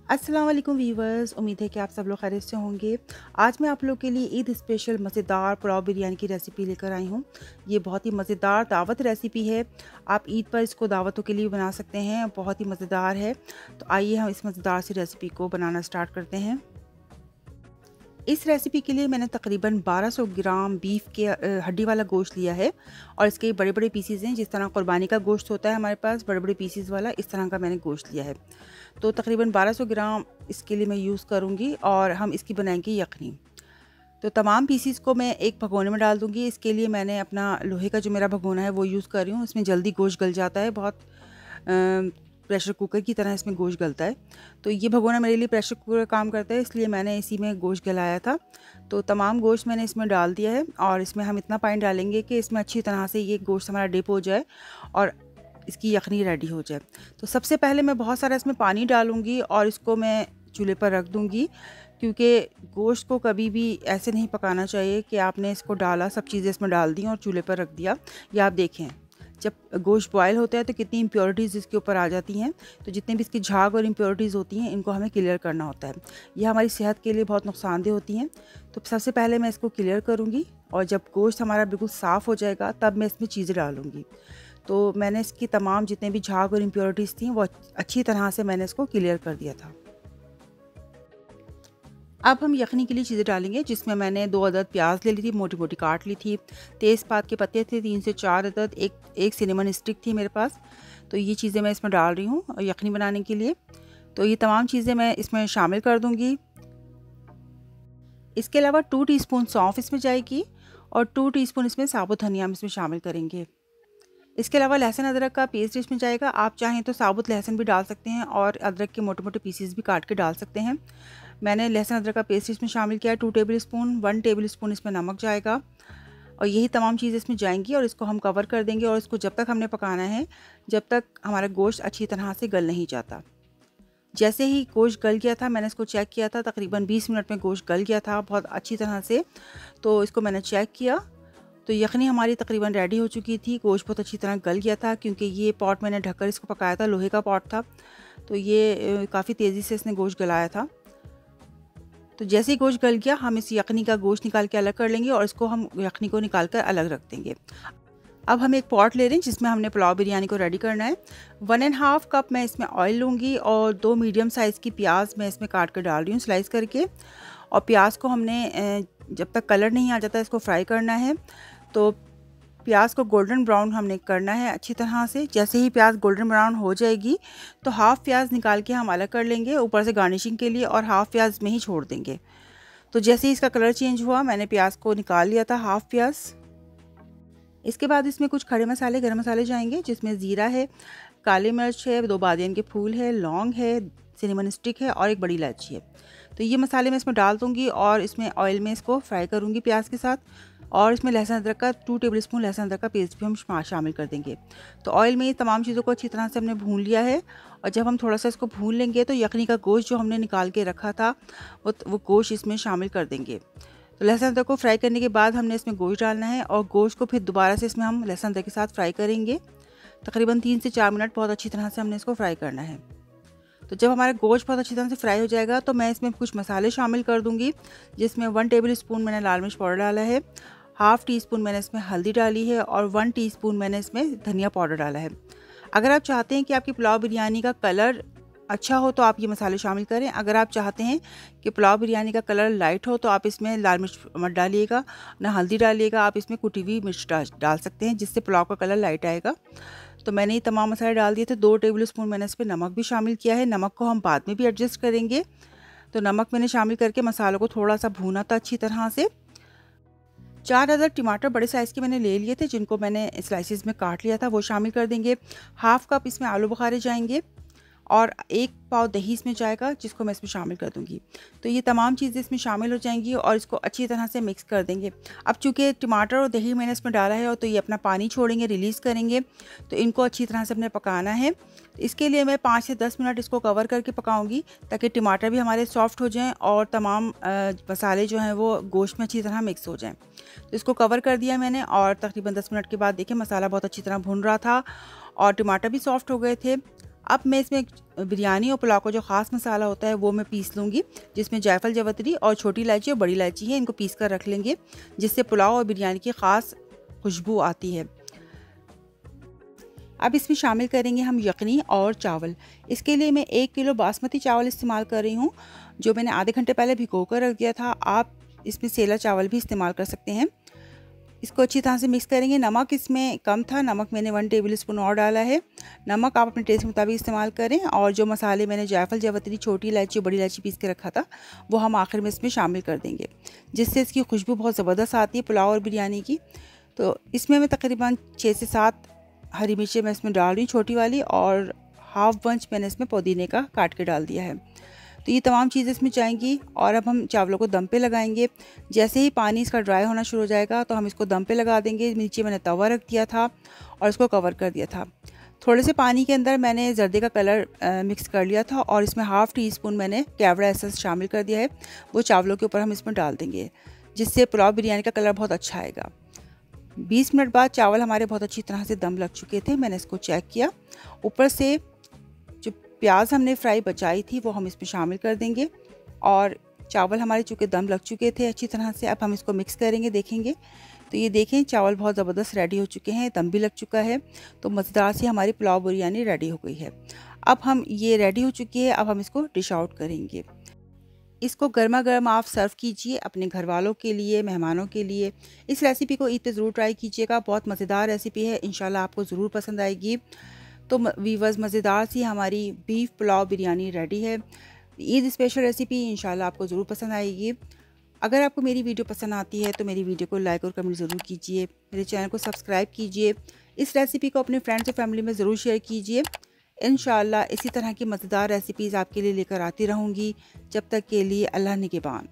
अस्सलाम वालेकुम वीवर्स, उम्मीद है कि आप सब लोग खैरियत से होंगे। आज मैं आप लोग के लिए ईद स्पेशल मज़ेदार पुलाव बिरयानी की रेसिपी लेकर आई हूँ। ये बहुत ही मज़ेदार दावत रेसिपी है। आप ईद पर इसको दावतों के लिए बना सकते हैं, बहुत ही मज़ेदार है। तो आइए हम इस मज़ेदार सी रेसिपी को बनाना स्टार्ट करते हैं। इस रेसिपी के लिए मैंने तकरीबन 1200 ग्राम बीफ के हड्डी वाला गोश्त लिया है और इसके बड़े बड़े पीसीज हैं। जिस तरह कुर्बानी का गोश्त होता है हमारे पास बड़े बड़े पीसीज वाला, इस तरह का मैंने गोश्त लिया है। तो तकरीबन 1200 ग्राम इसके लिए मैं यूज़ करूँगी और हम इसकी बनाएंगे यखनी। तो तमाम पीसीज को मैं एक भगोने में डाल दूँगी। इसके लिए मैंने अपना लोहे का जो मेरा भगोना है वो यूज़ कर रही हूँ। इसमें जल्दी गोश्त गल जाता है, बहुत प्रेशर कुकर की तरह इसमें गोश्त गलता है। तो ये भगोना मेरे लिए प्रेशर कुकर का काम करता है, इसलिए मैंने इसी में गोश्त गलाया था। तो तमाम गोश्त मैंने इसमें डाल दिया है और इसमें हम इतना पानी डालेंगे कि इसमें अच्छी तरह से ये गोश्त हमारा डिप हो जाए और इसकी यखनी रेडी हो जाए। तो सबसे पहले मैं बहुत सारा इसमें पानी डालूँगी और इसको मैं चूल्हे पर रख दूँगी, क्योंकि गोश्त को कभी भी ऐसे नहीं पकाना चाहिए कि आपने इसको डाला, सब चीज़ें इसमें डाल दी और चूल्हे पर रख दिया। या आप देखें जब गोश्त बॉयल होता है तो कितनी इम्प्योरिटीज़ इसके ऊपर आ जाती हैं। तो जितने भी इसकी झाग और इम्प्योरिटीज़ होती हैं इनको हमें क्लियर करना होता है। यह हमारी सेहत के लिए बहुत नुकसानदेह होती हैं। तो सबसे पहले मैं इसको क्लियर करूँगी और जब गोश्त हमारा बिल्कुल साफ़ हो जाएगा तब मैं इसमें चीज़ें डालूँगी। तो मैंने इसकी तमाम जितने भी झाग और इम्प्योरिटीज़ थी वो अच्छी तरह से मैंने इसको क्लियर कर दिया था। अब हम यखनी के लिए चीज़ें डालेंगे, जिसमें मैंने 2 अदद प्याज ले ली थी, मोटी मोटी काट ली थी। तेज़पात के पत्ते थे 3 से 4 अदद, एक सिनेमन स्टिक थी मेरे पास। तो ये चीज़ें मैं इसमें डाल रही हूँ यखनी बनाने के लिए। तो ये तमाम चीज़ें मैं इसमें शामिल कर दूँगी। इसके अलावा 2 टीस्पून सौंफ इसमें जाएगी और 2 टीस्पून इसमें साबुत धनिया हम इसमें शामिल करेंगे। इसके अलावा लहसुन अदरक का पेस्ट इसमें जाएगा। आप चाहें तो साबुत लहसुन भी डाल सकते हैं और अदरक के मोटे मोटे पीसेस भी काट के डाल सकते हैं। मैंने लहसुन अदरक का पेस्ट इसमें शामिल किया है 2 टेबल स्पून। 1 टेबल स्पून इसमें नमक जाएगा और यही तमाम चीज़ें इसमें जाएंगी और इसको हम कवर कर देंगे और इसको जब तक हमने पकाना है जब तक हमारा गोश्त अच्छी तरह से गल नहीं जाता। जैसे ही गोश्त गल गया था, मैंने इसको चेक किया था, तकरीबन 20 मिनट में गोश्त गल गया था बहुत अच्छी तरह से। तो इसको मैंने चेक किया तो यखनी हमारी तकरीबन रेडी हो चुकी थी। गोश्त बहुत अच्छी तरह गल गया था, क्योंकि ये पॉट मैंने ढककर इसको पकाया था, लोहे का पॉट था। तो ये काफ़ी तेज़ी से इसने गोश्त गलाया था। तो जैसे ही गोश्त गल गया हम इस यखनी का गोश्त निकाल के अलग कर लेंगे और इसको हम यखनी को निकाल कर अलग रख देंगे। अब हम एक पॉट ले रहे हैं जिसमें हमने पुलाव बिरयानी को रेडी करना है। 1.5 कप मैं इसमें ऑयल लूँगी और 2 मीडियम साइज़ की प्याज मैं इसमें काट कर डाल रही हूँ स्लाइस करके। और प्याज को हमने जब तक कलर नहीं आ जाता इसको फ्राई करना है। तो प्याज को गोल्डन ब्राउन हमने करना है अच्छी तरह से। जैसे ही प्याज गोल्डन ब्राउन हो जाएगी तो हाफ़ प्याज निकाल के हम अलग कर लेंगे ऊपर से गार्निशिंग के लिए और हाफ़ प्याज में ही छोड़ देंगे। तो जैसे ही इसका कलर चेंज हुआ मैंने प्याज को निकाल लिया था हाफ़ प्याज। इसके बाद इसमें कुछ खड़े मसाले, गरम मसाले जाएंगे, जिसमें ज़ीरा है, काली मिर्च है, 2 बादियान के फूल है, लौंग है, सिनेमन स्टिक है और एक बड़ी इलायची है। तो ये मसाले मैं इसमें डाल दूँगी और इसमें ऑयल में इसको फ्राई करूँगी प्याज के साथ। और इसमें लहसुन अदरक का 2 टेबल स्पून लहसुन अदरक का पेस्ट भी हम शामिल कर देंगे। तो ऑयल में ये तमाम चीज़ों को अच्छी तरह से हमने भून लिया है और जब हम थोड़ा सा इसको भून लेंगे तो यखनी का गोश्त जो हमने निकाल के रखा था वो गोश्त इसमें शामिल कर देंगे। तो लहसुन अदरक को फ्राई करने के बाद हमने इसमें गोश्त डालना है और गोश्त को फिर दोबारा से इसमें हम लहसुन अदरक के साथ फ्राई करेंगे। तकरीबन 3 से 4 मिनट बहुत अच्छी तरह से हमने इसको फ्राई करना है। तो जब हमारा गोश्त बहुत अच्छी तरह से फ्राई हो जाएगा तो मैं इसमें कुछ मसाले शामिल कर दूँगी, जिसमें 1 टेबल स्पून मैंने लाल मिर्च पाउडर डाला है, हाफ़ टी स्पून मैंने इसमें हल्दी डाली है और 1 टीस्पून मैंने इसमें धनिया पाउडर डाला है। अगर आप चाहते हैं कि आपकी पुलाव बिरयानी का कलर अच्छा हो तो आप ये मसाले शामिल करें। अगर आप चाहते हैं कि पुलाव बिरयानी का कलर लाइट हो तो आप इसमें लाल मिर्च मत डालिएगा, ना हल्दी डालिएगा, आप इसमें कुटी हुई मिर्च डाल सकते हैं, जिससे पुलाव का कलर लाइट आएगा। तो मैंने ये तमाम मसाले डाल दिए थे। 2 टेबल स्पून मैंने इस पर नमक भी शामिल किया है। नमक को हम बाद में भी एडजस्ट करेंगे। तो नमक मैंने शामिल करके मसालों को थोड़ा सा भूना था अच्छी तरह से। 4 अदद टमाटर बड़े साइज़ के मैंने ले लिए थे, जिनको मैंने स्लाइसिस में काट लिया था, वो शामिल कर देंगे। हाफ़ कप इसमें आलू बुखारे जाएंगे और 1 पाव दही इसमें जाएगा जिसको मैं इसमें शामिल कर दूंगी। तो ये तमाम चीज़ें इसमें शामिल हो जाएंगी और इसको अच्छी तरह से मिक्स कर देंगे। अब चूँकि टमाटर और दही मैंने इसमें डाला है और तो ये अपना पानी छोड़ेंगे, रिलीज़ करेंगे, तो इनको अच्छी तरह से अपने पकाना है। इसके लिए मैं 5 से 10 मिनट इसको कवर करके पकाऊंगी ताकि टमाटर भी हमारे सॉफ्ट हो जाएं और तमाम मसाले जो हैं वो गोश्त में अच्छी तरह मिक्स हो जाएं। तो इसको कवर कर दिया मैंने और तकरीबन 10 मिनट के बाद देखिए मसाला बहुत अच्छी तरह भुन रहा था और टमाटर भी सॉफ्ट हो गए थे। अब मैं इसमें बिरयानी और पुलाव का जो ख़ास मसाला होता है वो मैं पीस लूँगी, जिसमें जायफल, जवतरी और छोटी इलायची और बड़ी इलायची है, इनको पीस कर रख लेंगे, जिससे पुलाव और बिरयानी की ख़ास खुशबू आती है। अब इसमें शामिल करेंगे हम यखनी और चावल। इसके लिए मैं 1 किलो बासमती चावल इस्तेमाल कर रही हूँ, जो मैंने आधे घंटे पहले भिगो कर रख दिया था। आप इसमें सेला चावल भी इस्तेमाल कर सकते हैं। इसको अच्छी तरह से मिक्स करेंगे। नमक इसमें कम था, नमक मैंने 1 टेबल स्पून और डाला है। नमक आप अपने टेस्ट के मुताबिक इस्तेमाल करें और जो मसाले मैंने जायफल, जवतरी, छोटी इलायची, बड़ी इलायची पीस के रखा था वो हम आखिर में इसमें शामिल कर देंगे, जिससे इसकी खुशबू बहुत ज़बरदस्त आती है पुलाव और बिरयानी की। तो इसमें मैं तकरीबन 6 से 7 हरी मिर्चें मैं इसमें डाल रही हूँ, छोटी वाली, और हाफ बंच मैंने इसमें पुदीने का काट के डाल दिया है। तो ये तमाम चीज़ें इसमें जाएंगी और अब हम चावलों को दम पे लगाएंगे। जैसे ही पानी इसका ड्राई होना शुरू हो जाएगा तो हम इसको दम पे लगा देंगे। नीचे मैंने तवा रख दिया था और इसको कवर कर दिया था। थोड़े से पानी के अंदर मैंने जर्दे का कलर मिक्स कर लिया था और इसमें हाफ़ टी स्पून मैंने कैवड़ा एसेंस शामिल कर दिया है। वो चावलों के ऊपर हम इसमें डाल देंगे, जिससे पुलाव बिरयानी का कलर बहुत अच्छा आएगा। 20 मिनट बाद चावल हमारे बहुत अच्छी तरह से दम लग चुके थे। मैंने इसको चेक किया। ऊपर से जो प्याज हमने फ्राई बचाई थी वो हम इसमें शामिल कर देंगे और चावल हमारे चूँकि दम लग चुके थे अच्छी तरह से, अब हम इसको मिक्स करेंगे। देखेंगे तो ये देखें चावल बहुत ज़बरदस्त रेडी हो चुके हैं, दम भी लग चुका है। तो मज़ेदार सी हमारी पुलाव बिरयानी रेडी हो गई है। अब हम ये रेडी हो चुकी है, अब हम इसको डिश आउट करेंगे। इसको गर्मा गर्म आप सर्व कीजिए अपने घर वालों के लिए, मेहमानों के लिए। इस रेसिपी को ईद पे ज़रूर ट्राई कीजिएगा, बहुत मज़ेदार रेसिपी है, इंशाल्लाह आपको ज़रूर पसंद आएगी। तो वीवर्स, मज़ेदार सी हमारी बीफ पुलाव बिरयानी रेडी है। ईद स्पेशल रेसिपी इंशाल्लाह आपको ज़रूर पसंद आएगी। अगर आपको मेरी वीडियो पसंद आती है तो मेरी वीडियो को लाइक और कमेंट ज़रूर कीजिए, मेरे चैनल को सब्सक्राइब कीजिए, इस रेसिपी को अपने फ्रेंड्स और फैमिली में ज़रूर शेयर कीजिए। इंशाल्लाह इसी तरह की मज़ेदार रेसिपीज़ आपके लिए लेकर आती रहूँगी। जब तक के लिए अल्लाह निगहबान।